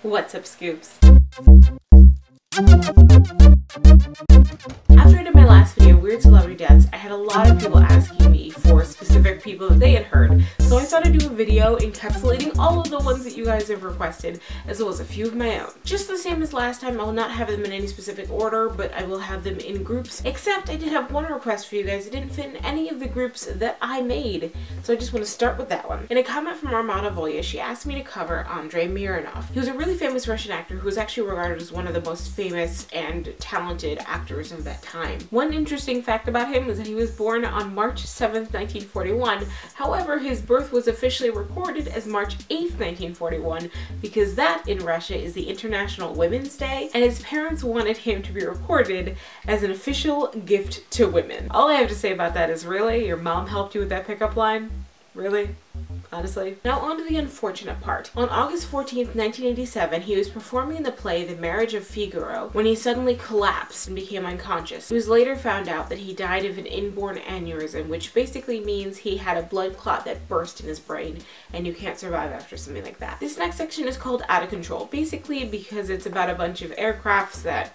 What's up, Scoops? After I did my last video, Weird Celebrity Deaths, I had a lot of people asking me for specific people that they had heard. So I thought I'd do a video encapsulating all of the ones that you guys have requested, as well as a few of my own. Just the same as last time, I will not have them in any specific order, but I will have them in groups, except I did have one request for you guys that didn't fit in any of the groups that I made. So I just want to start with that one. In a comment from Armana, she asked me to cover Andrei Mironov. He was a really famous Russian actor who was actually regarded as one of the most famous and talented actors of that time. One interesting fact about him is that he was born on March 7th, 1941. However, his birth was officially recorded as March 8th, 1941, because that in Russia is the International Women's Day, and his parents wanted him to be recorded as an official gift to women. All I have to say about that is, really? Your mom helped you with that pickup line? Really? Honestly. Now on to the unfortunate part. On August 14th, 1987, he was performing in the play The Marriage of Figaro when he suddenly collapsed and became unconscious. It was later found out that he died of an inborn aneurysm, which basically means he had a blood clot that burst in his brain, and you can't survive after something like that. This next section is called Out of Control, basically because it's about a bunch of aircrafts that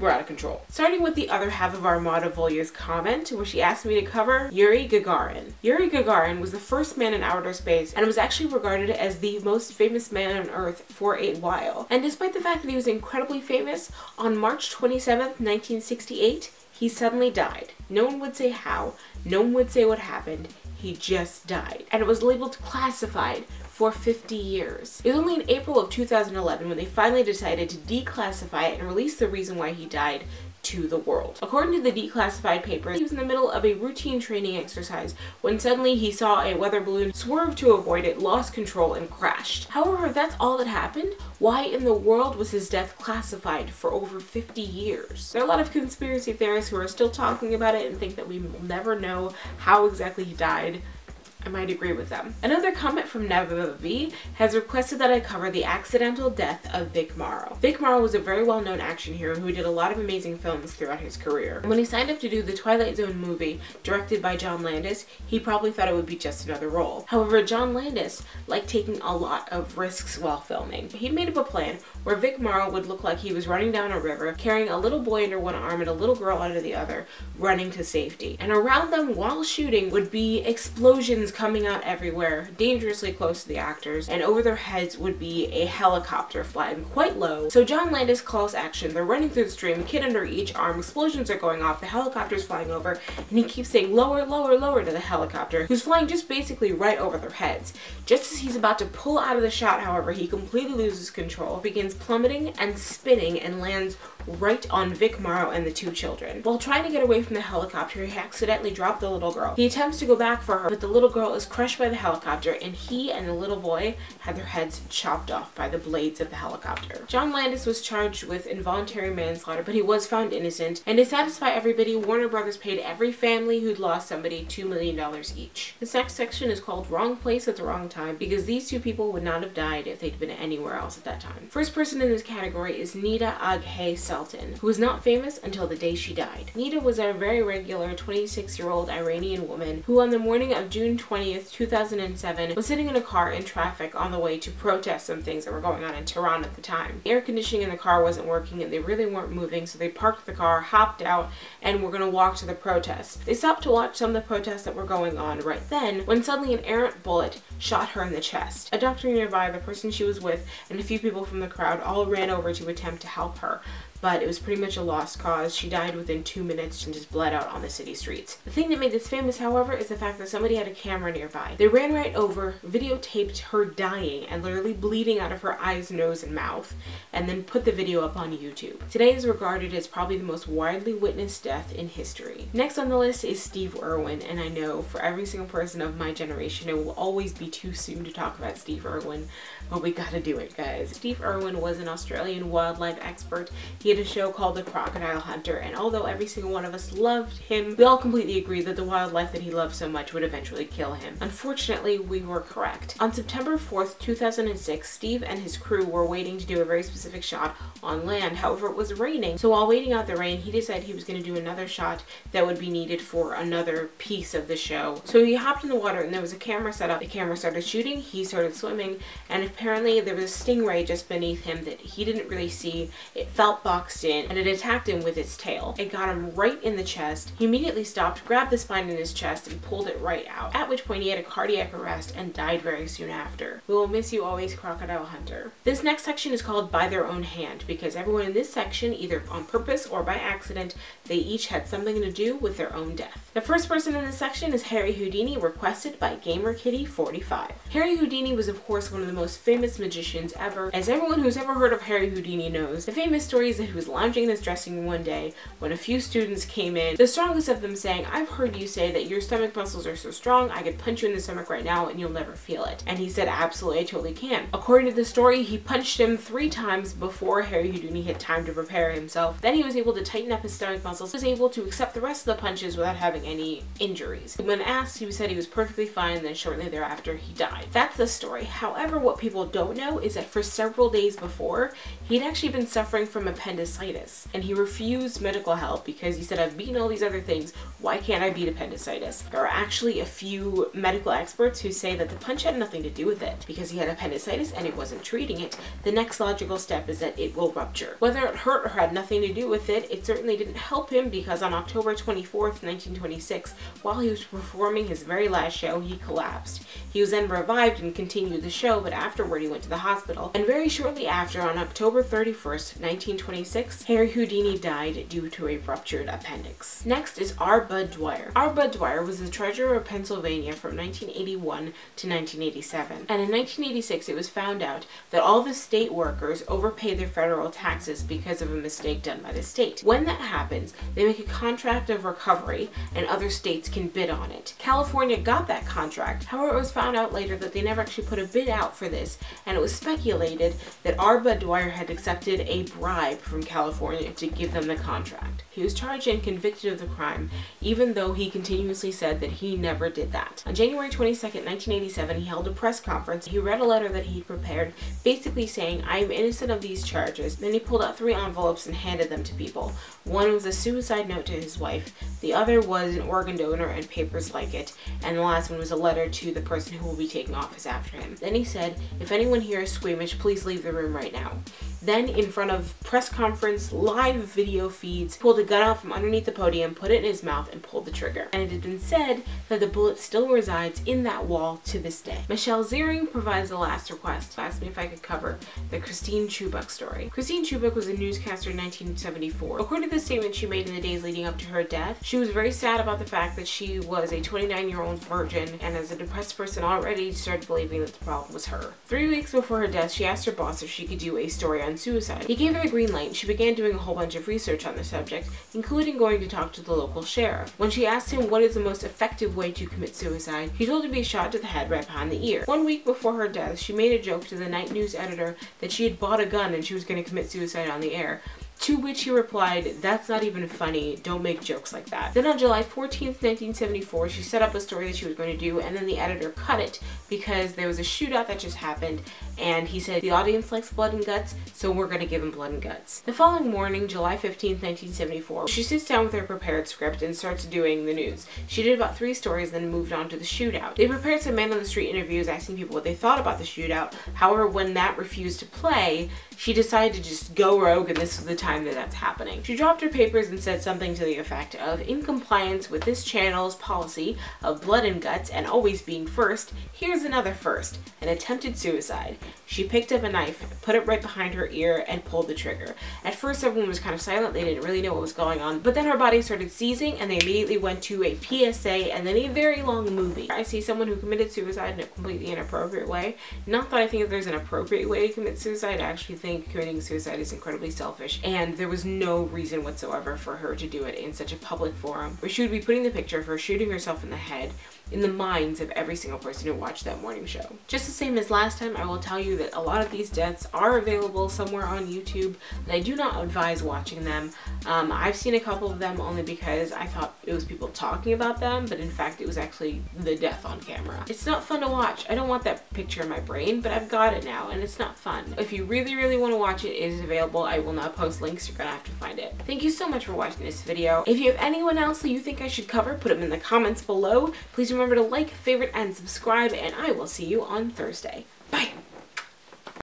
we're out of control. Starting with the other half of Armada Volya's comment, where she asked me to cover Yuri Gagarin. Yuri Gagarin was the first man in outer space and was actually regarded as the most famous man on Earth for a while. And despite the fact that he was incredibly famous, on March 27th, 1968, he suddenly died. No one would say how, no one would say what happened, he just died. And it was labeled classified for 50 years. It was only in April of 2011 when they finally decided to declassify it and release the reason why he died to the world. According to the declassified paper, he was in the middle of a routine training exercise when suddenly he saw a weather balloon, swerved to avoid it, lost control, and crashed. However, if that's all that happened, why in the world was his death classified for over 50 years? There are a lot of conspiracy theorists who are still talking about it and think that we will never know how exactly he died. I might agree with them. Another comment from Neva has requested that I cover the accidental death of Vic Morrow. Vic Morrow was a very well-known action hero who did a lot of amazing films throughout his career. When he signed up to do the Twilight Zone movie, directed by John Landis, he probably thought it would be just another role. However, John Landis liked taking a lot of risks while filming. He made up a plan where Vic Morrow would look like he was running down a river, carrying a little boy under one arm and a little girl under the other, running to safety. And around them while shooting would be explosions coming out everywhere, dangerously close to the actors, and over their heads would be a helicopter flying quite low. So John Landis calls action. They're running through the stream, kid under each arm, explosions are going off, the helicopter's flying over, and he keeps saying lower, lower, lower to the helicopter, who's flying just basically right over their heads. Just as he's about to pull out of the shot, however, he completely loses control, begins plummeting and spinning, and lands right on Vic Morrow and the two children. While trying to get away from the helicopter, he accidentally dropped the little girl. He attempts to go back for her, but the little girl is crushed by the helicopter, and he and the little boy had their heads chopped off by the blades of the helicopter. John Landis was charged with involuntary manslaughter, but he was found innocent, and to satisfy everybody, Warner Brothers paid every family who'd lost somebody $2 million each. This next section is called Wrong Place at the Wrong Time, because these two people would not have died if they'd been anywhere else at that time. First person in this category is Nita Ghaemi, who was not famous until the day she died. Nita was a very regular 26-year-old Iranian woman who on the morning of June 20th, 2007 was sitting in a car in traffic on the way to protest some things that were going on in Tehran at the time. The air conditioning in the car wasn't working and they really weren't moving, so they parked the car, hopped out, and were going to walk to the protest. They stopped to watch some of the protests that were going on right then when suddenly an errant bullet shot her in the chest. A doctor nearby, the person she was with, and a few people from the crowd all ran over to attempt to help her, but it was pretty much a lost cause. She died within 2 minutes and just bled out on the city streets. The thing that made this famous, however, is the fact that somebody had a camera nearby. They ran right over, videotaped her dying and literally bleeding out of her eyes, nose, and mouth, and then put the video up on YouTube. Today is regarded as probably the most widely witnessed death in history. Next on the list is Steve Irwin, and I know for every single person of my generation it will always be too soon to talk about Steve Irwin, but we gotta do it, guys. Steve Irwin was an Australian wildlife expert. He had a show called The Crocodile Hunter, and although every single one of us loved him, we all completely agreed that the wildlife that he loved so much would eventually kill kill him. Unfortunately, we were correct. On September 4th, 2006, Steve and his crew were waiting to do a very specific shot on land. However, it was raining, so while waiting out the rain, he decided he was going to do another shot that would be needed for another piece of the show. So he hopped in the water and there was a camera set up. The camera started shooting, he started swimming, and apparently there was a stingray just beneath him that he didn't really see. It felt boxed in and it attacked him with its tail. It got him right in the chest. He immediately stopped, grabbed the spine in his chest, and pulled it right out, at which point he had a cardiac arrest and died very soon after. We will miss you always, Crocodile Hunter. This next section is called By Their Own Hand because everyone in this section, either on purpose or by accident, they each had something to do with their own death. The first person in this section is Harry Houdini, requested by GamerKitty45. Harry Houdini was of course one of the most famous magicians ever. As everyone who's ever heard of Harry Houdini knows, the famous story is that he was lounging in his dressing room one day when a few students came in, the strongest of them saying, "I've heard you say that your stomach muscles are so strong, I could punch you in the stomach right now and you'll never feel it." And he said, "Absolutely, I totally can." According to the story, he punched him 3 times before Harry Houdini had time to prepare himself. Then he was able to tighten up his stomach muscles, was able to accept the rest of the punches without having any injuries. When asked, he said he was perfectly fine, then shortly thereafter he died. That's the story. However, what people don't know is that for several days before, he'd actually been suffering from appendicitis, and he refused medical help because he said, "I've beaten all these other things, why can't I beat appendicitis?" There are actually a few medical experts who say that the punch had nothing to do with it. Because he had appendicitis and he wasn't treating it, the next logical step is that it will rupture. Whether it hurt or had nothing to do with it, it certainly didn't help him because on October 24th, 1926, while he was performing his very last show, he collapsed. He was then revived and continued the show, but afterward he went to the hospital. And very shortly after, on October 31st, 1926, Harry Houdini died due to a ruptured appendix. Next is R. Bud Dwyer. R. Bud Dwyer was the treasurer of Pennsylvania from 1981 to 1987. And in 1986, it was found out that all the state workers overpaid their federal taxes because of a mistake done by the state. When that happens, they make a contract of recovery and other states can bid on it. California got that contract. However, it was found out later that they never actually put a bid out for this, and it was speculated that R. Bud Dwyer had accepted a bribe from California to give them the contract. He was charged and convicted of the crime, even though he continuously said that he never did that. On January 22nd, 1987, he held a press conference. He read a letter that he prepared, basically saying, "I am innocent of these charges." Then he pulled out 3 envelopes and handed them to people. One was a suicide note to his wife, the other was an organ donor and papers like it, and the last one was a letter to the person who will be taking office after him. Then he said, "If anyone here is squeamish, please leave the room right now." Then, in front of press conference, live video feeds, pulled a gun out from underneath the podium, put it in his mouth, and pulled the trigger. And it had been said that the bullet still resides in that wall to this day. Michelle Ziering provides the last request. Asked me if I could cover the Christine Shubik story. Christine Shubik was a newscaster in 1974. According to the statement she made in the days leading up to her death, she was very sad about the fact that she was a 29-year-old virgin, and as a depressed person already started believing that the problem was her. 3 weeks before her death, she asked her boss if she could do a story on suicide. He gave her the green light, and she began doing a whole bunch of research on the subject, including going to talk to the local sheriff. When she asked him what is the most effective way to commit suicide, he told her to be shot to the head right behind the ear. 1 week before her death, she made a joke to the night news editor that she had bought a gun and she was going to commit suicide on the air. To which he replied, "That's not even funny, don't make jokes like that." Then on July 14th, 1974, she set up a story that she was going to do, and then the editor cut it because there was a shootout that just happened, and he said, "The audience likes blood and guts, so we're going to give him blood and guts." The following morning, July 15th, 1974, she sits down with her prepared script and starts doing the news. She did about 3 stories, then moved on to the shootout. They prepared some man-on-the-street interviews asking people what they thought about the shootout. However, when that refused to play, she decided to just go rogue, and this was the time that that's happening. She dropped her papers and said something to the effect of, "In compliance with this channel's policy of blood and guts and always being first, here's another first, an attempted suicide." She picked up a knife, put it right behind her ear, and pulled the trigger. At first, everyone was kind of silent. They didn't really know what was going on, but then her body started seizing, and they immediately went to a PSA and then a very long movie. I see someone who committed suicide in a completely inappropriate way. Not that I think that there's an appropriate way to commit suicide. I actually think committing suicide is incredibly selfish, and there was no reason whatsoever for her to do it in such a public forum where she would be putting the picture of her shooting herself in the head in the minds of every single person who watched that morning show. Just the same as last time, I will tell you that a lot of these deaths are available somewhere on YouTube, and I do not advise watching them. I've seen a couple of them only because I thought it was people talking about them, but in fact it was actually the death on camera. It's not fun to watch. I don't want that picture in my brain, but I've got it now and it's not fun. If you really, really want to watch it, it is available. I will not post links. You're gonna have to find it. Thank you so much for watching this video. If you have anyone else that you think I should cover, put them in the comments below. Please remember to like, favorite, and subscribe, and I will see you on Thursday.